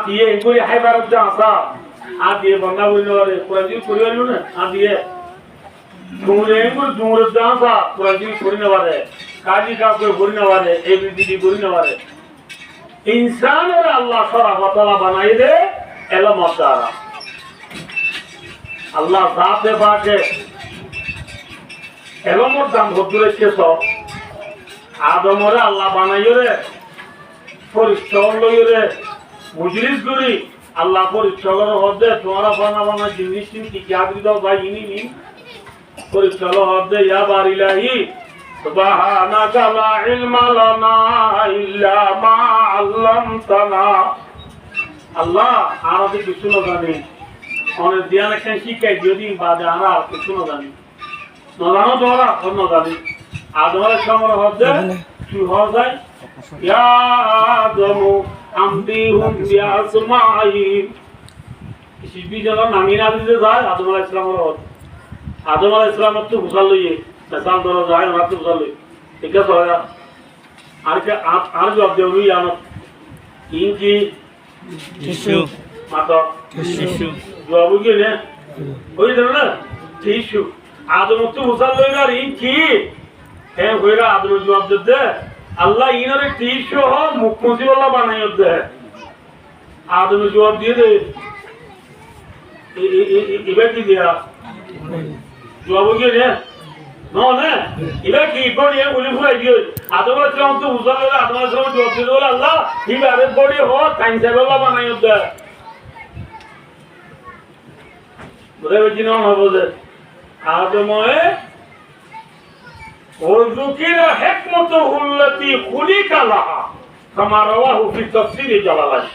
দিয়ে এগুলি হাইবারত যা আসা আর দিয়ে বন্ধা করি নেওয়ারে পুরাজি করি পারল না আর দিয়ে ডুমুরে এগুলো ডুমুরের যা আসা পুরাজি করি নেওয়ারে কাজী কাউকে করি নেওয়ারে এবিডিডি করি নেওয়ারে ইনসান और अल्लाह सराफतला बनाई दे एलम अदारा अल्लाह जाते पाके एलम दाम भद्रे केसो आदम रे अल्लाह बनाई रे परिश्रम लई रे मुजलिस गुरी अल्लाह परिश्रम होदे तुम्हारा बना जिनिस की क्या दिदो भाई इनी परिश्रम होदे या बारिलाही سبحانك لا علم لنا إلا ما علمتنا الله عربي بسنة জানি অনেক দিয়ানা কেন শিখাই যদি বাদে আনা কিছু না জানি নলানো দোরা অন্য জানি আদমের সময় হচ্ছে কি হয় যায় ইয়া আদমু আমদিহুম বিআসমাই শিবি যখন নামিনা দিতে যায় আদম আলাইহিস সালামের হচ্ছে আদম আলাইহিস সালামের তো বুঝাল লইয়ে साल दोनों जाए ना तो चले ठीक है तो यार आर जो अब देवरी याना इनकी टिश्यू माता टिश्यू जो अब उनके ने कोई देना ना टिश्यू आदम तो उसल लोग यार इनकी है कोई ना आदम जो अब देते अल्लाह इन्होंने टिश्यू हो मुक्कोसी वाला बनाए होते हैं आदम जो अब दिए थे इबे की दिया जो अब उनके ने No, ne? Ila ki body hai uli huwa idio. Adam alayhissalam to uzal hola, Adam alayhissalam job diye hola Allah. Hi bare body ho, time se Allah banai hoda. Bode bajina na bode. Adam hai وذكر حكمته التي خلق لها كما رواه في تفسير جلالين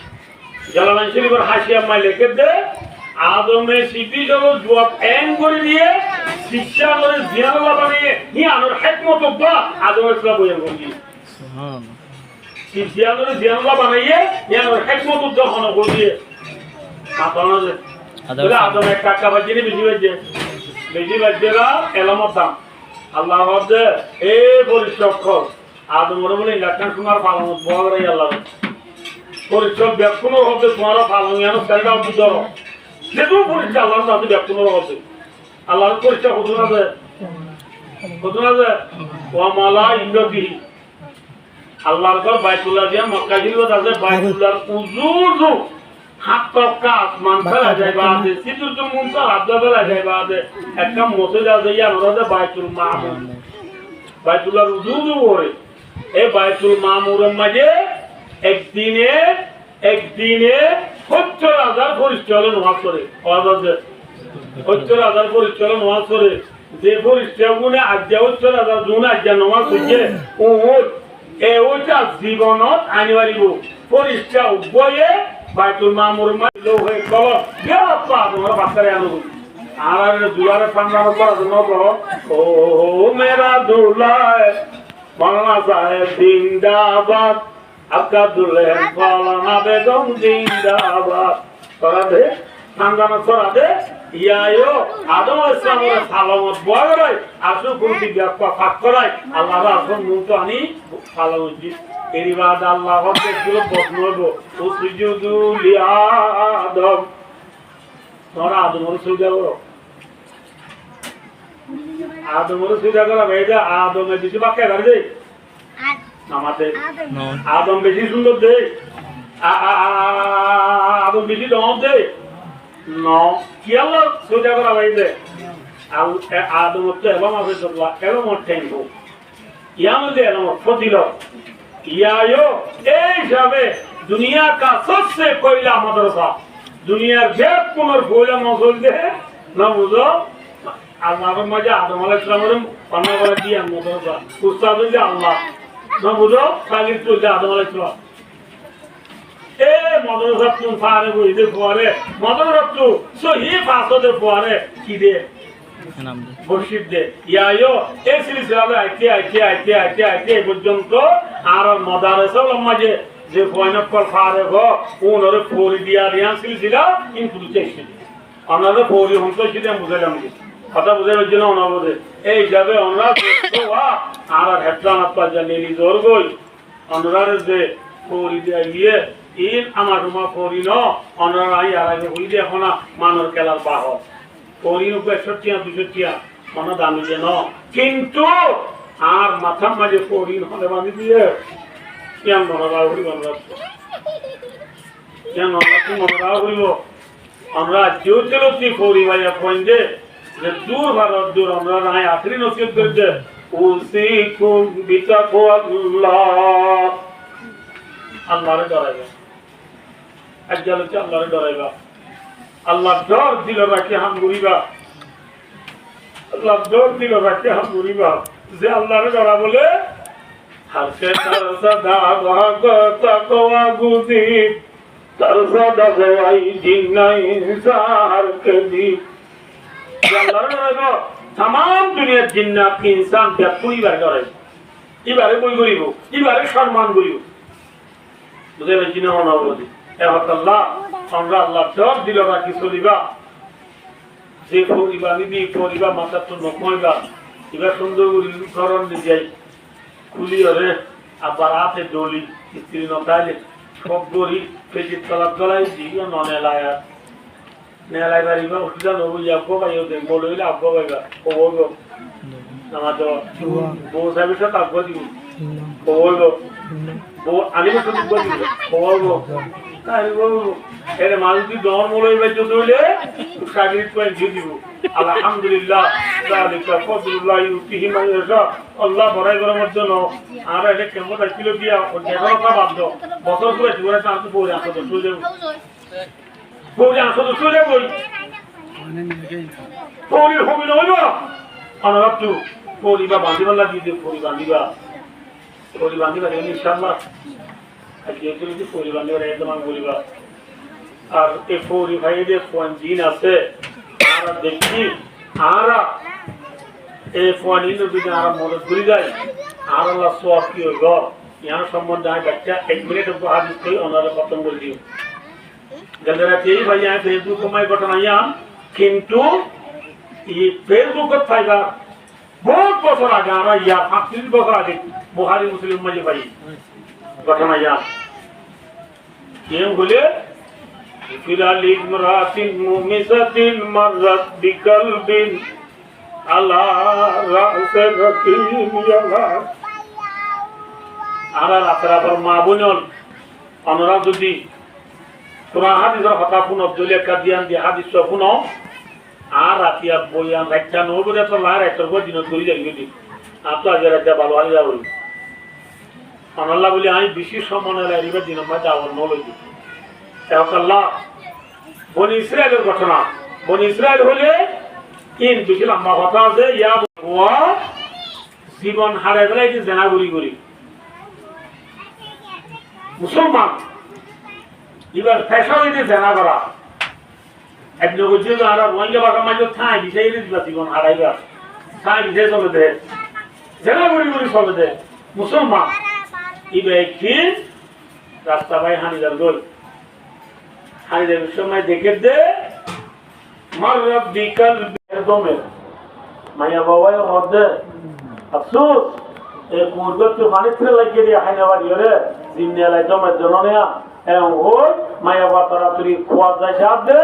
جلالين شريف الحاشية ما লিখে আদমের সিদ্ধি জগৎ জবাব N করে দিয়ে শিক্ষা করে জিয়ানুল্লাহ বানিয়ে হি আনোর হিকমত বা আদমের সব বইয়ের বলি সুবহানাল্লাহ শিক্ষা করে জিয়ানুল্লাহ বানিয়ে হি আনোর হিকমত যখন করে দিয়ে আপনারা যে আদম এক টাকা বাজিনি বেশি বাজেরা এলামত দাম আল্লাহ হদে এ পরিচক্ষ আদমের বলে লাখান তোমার পালন বড়াই আল্লাহ পরিচক ব্যাকুন হবে তোমার পালন জানো সেটা বুঝো যেটু পরিচয় আল্লাহর সাথে ব্যাকুন হবে আল্লাহর পরিচয় কত না যে ওয়া মালা ইন্দ্রবি আল্লাহর ঘর বাইতুল্লাহ দিয়া মক্কা জিলো আছে বাইতুল্লাহর উজুজু হাত তক্কা আসমান ফেলা যায় বাদে সিদুর তো মুনসা আব্দা ফেলা যায় বাদে একটা মসজিদ আছে ইয়া নরদে বাইতুল মামুর বাইতুল্লাহর উজুজু হয় এই বাইতুল মামুরের মাঝে একদিনে 70,000 পরিচয় নামাজ করে আওয়াজে 70,000 পরিচয় নামাজ করে যে পরিচয় গুনে আজ্ঞা 70,000 জন আজ্ঞা নামাজ হইছে ও ওটা জীবনত আনিবারিব পরিচয় বয়ে বাইতুল মামুর মাইলো হয়ে গেল বেপা তোমার বাচ্চারে আনো আর দুলারে সামনে করার জন্য বলো ও মেরা দুলায় মাওলানা সাহেব জিন্দাবাদ आपका दुल्हन मौलाना बेगम जिंदाबाद करा दे खानदान करा दे ইয়ায়ো আদম ইসলামের সালামত বড়াই আসু কোনটি ব্যাখ্যা ফাক করাই আল্লাহ আসন মুতো আনি সালামত দি এরিবাদ আল্লাহ হকে গুলো বসনবো ও সুজুদু লি আদম তোরা আদমের সুজা করো আদমের সুজা করা ভাইদা আদমের দিছি বাক্যা করে দে আমাদের আদম বেশি সুন্দর দে আদম বেশি দম দে ন কি আল্লাহ সোজা করা ভাইদে আদম হচ্ছে এবং আছে তোলা এরম ঠেঙ্গ ইয়ামদে এরম ফদিল ইয়ায়ো এই যাবে দুনিয়া কা সবসে কয়লা মাদ্রাসা দুনিয়ার যে কোন কয়লা মজল দে না বুঝো আল্লাহর মাঝে আদম আলাইহিস সালামের পানা করে দিয়া মাদ্রাসা উস্তাদ যে আল্লাহ না বুঝো খালি তো আদম আলাইহিস সালাম এ মাদ্রাসা কোন ফারে বইতে পড়ে মাদ্রাসা তো সহি ফাসদে পড়ে কি দে নাম দে বর্ষিত দে ইয়ায়ো এই সিলসিলা আইতে পর্যন্ত আর মাদ্রাসা মাঝে যে পয়না কল ফারে গো ওনরে ফোরি দিয়া সিলসিলা ইনক্লুডেশন আমাদের ফোরি হন্তো সেটা বুঝাইলাম কথা বুঝানোর জন্য অনাবধে এই যাবে আমরা আর হেডলান আপা জানিয়ে জোর গই আমরা যে ফোরি দিয়া ইন আমার রুমা পড়ি ন অনারাই আর হই যে এখন মানর খেলার বাহ পড়ি 100 টিয়া 200 টিয়া মনে দামি যে ন কিন্তু আর মাথার মাঝে পড়ি হলে বাঁধি দিয়ে কেন মনোরা হইব কেন মনোরা হইব আমরা যেতে পড়ি ভাইয়া পয়েন্টে যে দূর ভারত দূর আমরা নাই আখরি নসিব করছে উসিকুম বিতাকওয়াল্লাহ আল্লাহরে ডরাইবা আজ্জাল হচ্ছে আল্লাহরে ডরাইবা আল্লাহ ডর দিল রাখি হাম ঘুরিবা আল্লাহ ডর দিল রাখি হাম ঘুরিবা যে আল্লাহরে ডরা বলে হাসে তার সদা ভাগ তাকওয়া গুদি তার সদা ভাই জিন্নাই সার কদি আল্লাহরে ডরাইবা तमाम दुनिया जिन्नात के इंसान क्या कोई बार करे ये बारे कोई करिबो ये बारे सम्मान करिबो বুঝে বেশি না হলো বলি আল্লাহ আমরা আল্লাহ সব দিল রাখি চলিবা যে পরিবা নিবি পরিবা মাথা তো নকমাইবা এবার সুন্দর করণ দিয়ে যাই কুলি হরে আবার হাতে ডলি স্ত্রী নতাইলে সব গরি পেটির তলার তলায় দিও ননেলায়া নেলাই বাড়িবা উঠিলা নবু যাবো ভাইও দেখবো লইলে আব্বো ভাইবা ও বলবো আমার তো বউ সাহেবের সাথে আব্বো দিব ও বলবো আমি তো দিব ও বলবো তাই বলবো এর মালতি দর মলই বাইতে দইলে সাগরিত পয়েন্ট দিয়ে দিব আলহামদুলিল্লাহ যালিকা ফজলুল্লাহ ইউতিহি মান ইয়াশা আল্লাহ বড়াই করার জন্য আর এটা কেমন ছিল দিয়া ও যেটা বাধ্য বছর ধরে জীবনে তার তো বই আসো তো চলে বউরে আসো তো চলে বই পরির হবে না হইব অনারাপ তু পরিবা বাঁধিবা লাগিয়ে দিও পরি বাঁধিবা ইনশাআল্লাহ আজকে যদি পরি বাঁধিবা একদম বলিবা আর এই পরি ভাইদের পঞ্জিন আছে আর দেখি আর এই পঞ্জিন যদি আর মদত করি যায় আর আল্লাহ সওয়াব কি হইব ইয়ার সম্বন্ধে আমি বাচ্চা 1 মিনিট হাদিস কই ওনারা খতম করে দিও গলরাতেই ভাইয়া ফেসবুক কমাই ঘটনা ইয়া কিন্তু এই ফেসবুক ফাইবা বহুত বছর আগে আমরা ইয়া 35 বছর আগে বুখারী মুসলিম মাঝে ভাই ঘটনা ইয়া কেন বলে ফিরালি ইমরাতিন মুমিসাতিন মাররাত বিকলবিন আলা রাসে রকিম ইয়ালা আর রাতরা মা বোনল আমরা যদি তোরা হাদিসের কথা শুনো জলিয়া কাদিয়ান দিয়ে হাদিস শুনো আর রাতিয়া বইয়ান একটা নবরে তো লার একটা দিন করি যাই গেলি আর তো আজ একটা ভালো হারি যাবো আল্লাহ বলি আমি বেশি সম্মানে লাইবার দিন আমরা যাবো নলই আল্লাহ বনি ইসরায়েলের ঘটনা বনি ইসরায়েল হলে ইন বেশি লম্বা কথা আছে ইয়া জীবন হারাই বেলায় যে জেনাগুড়ি করি মুসলমান এবার ফ্যাশন হইতে জেনা করা একজন বলছে যে আর রোহিঙ্গা বাঁকা মাঝে থাই বিষয় দিবা জীবন হারাইবা থাই বিষয় চলে দে জেনা করি চলে দে মুসলমান এবার একদিন রাস্তা ভাই হানিদার গোল হানিদার সময় দেখে দে মাররাত বিকাল বেদমে মাইয়া বাবাই মধ্যে আফসোস এই কুরগত পানি থেকে লাগিয়ে দিয়ে হাইনাবাড়ি হরে জিন্নে লাই জমের জন্য নেয়া এবং ওই মায়া বাতারা তুলি খোয়া যায় সাথে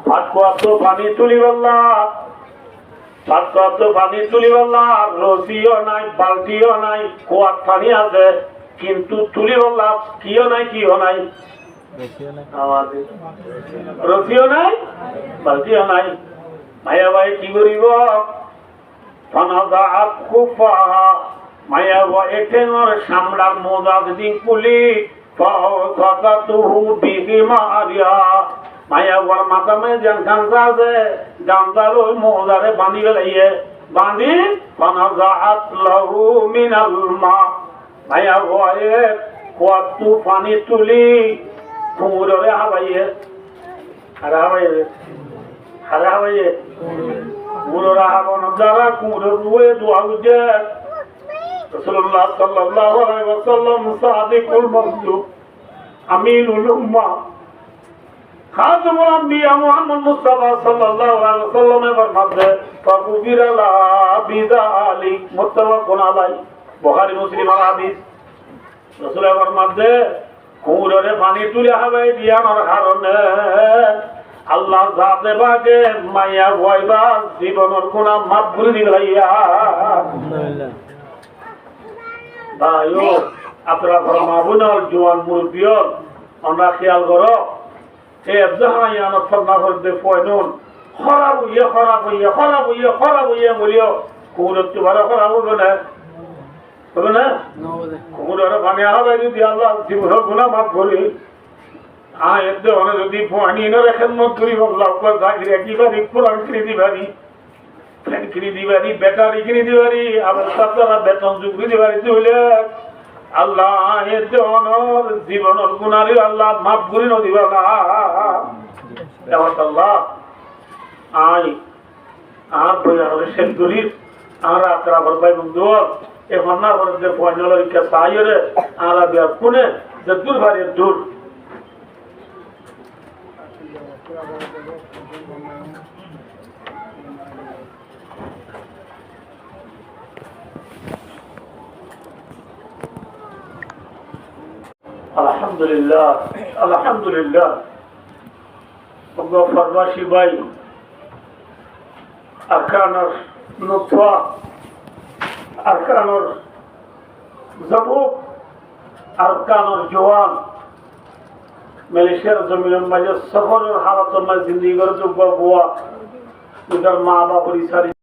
ভাত খোয়া তো পানি তুলি বললা ভাত খোয়া তো পানি তুলি বললা রসিও নাই বালতিও নাই খোয়ার পানি আছে কিন্তু তুলি বললা কিও নাই রসিও নাই বালতিও নাই মায়া ভাই কি করিব ফানাদাআত কুফাহা মায়া ভাই এটেনর সামলার মোজাদ দিন পুলি মায়া বর মাথা মে জান খানসা আছে জানদালো মোজারে বাঁধি গেলাইয়ে বাঁধি ফানাজাআত লাহু মিনাল মা মায়া ভয়ে কত পানি তুলি কুমুরে হাবাইয়ে হারাবাইয়ে কুমুরা হাবন যারা কুমুরে রুয়ে দোয়া উজে রাসূলুল্লাহ সাল্লাল্লাহু আলাইহি ওয়াসাল্লাম সাদিকুল মাসদুক আমিনুল উম্মাহ খাতামুল আম্বিয়া মুহাম্মদ মুস্তাফা সাল্লাল্লাহু আলাইহি ওয়াসাল্লাম এর মধ্যে ফাকুবিরালা বিদালি মুত্তাফাকুন আলাইহি বুখারী মুসলিম হাদিস রাসূলের মধ্যে কুমুরে পানি তুলে হবে দিয়ানোর কারণে আল্লাহ যাতে বাগে মাইয়া বয়বা জীবনের গুণা মাফ করে দিবে ভাইয়া ভাইও আপনারা ঘর মা বোনর জোয়ান মুরব্বিয়র আমরা খেয়াল করো এই একজাহাই আনত ফন্না করতে পয়নুন খরাব হইয়ে মূল্য কুমুরের চুবারে খরাব হবে না হবে না কুমুরের পানি হবে যদি আল্লাহ জীবনের গুণা মাফ করি এতে অনেক যদি পানি না রেখেন মত করি আল্লাহ চাকরি একেবারে কোরআন কিনে দিবারি ফ্যান কিনে দিবারি ব্যাটারি কিনে দিবারি আবার ছাত্ররা বেতন যুগ দিবারি হইলে আল্লাহ এতে অনর জীবনের গুণারি আল্লাহ মাফ করি নদিবা না আল্লাহ আর বই আমাদের শেষ করি আমরা আপনারা ভাই বন্ধু এখন না করে যে পয়নালের কে সাইরে আমরা বিয়ার কোনে যে দূর ভারিয়ে দূর আলহামদুলিল্লাহ আলহামদুলিল্লাহ ফরমাশি ভাই আরকানোর নুতফা আরকানোর জবুক আরকানোর জওয়ান মালয়েশিয়ার জমিনের মাঝে সফরের হালাতের মাঝে জিন্দিগি করে যোগ্য বুয়া মা বাপরি সারি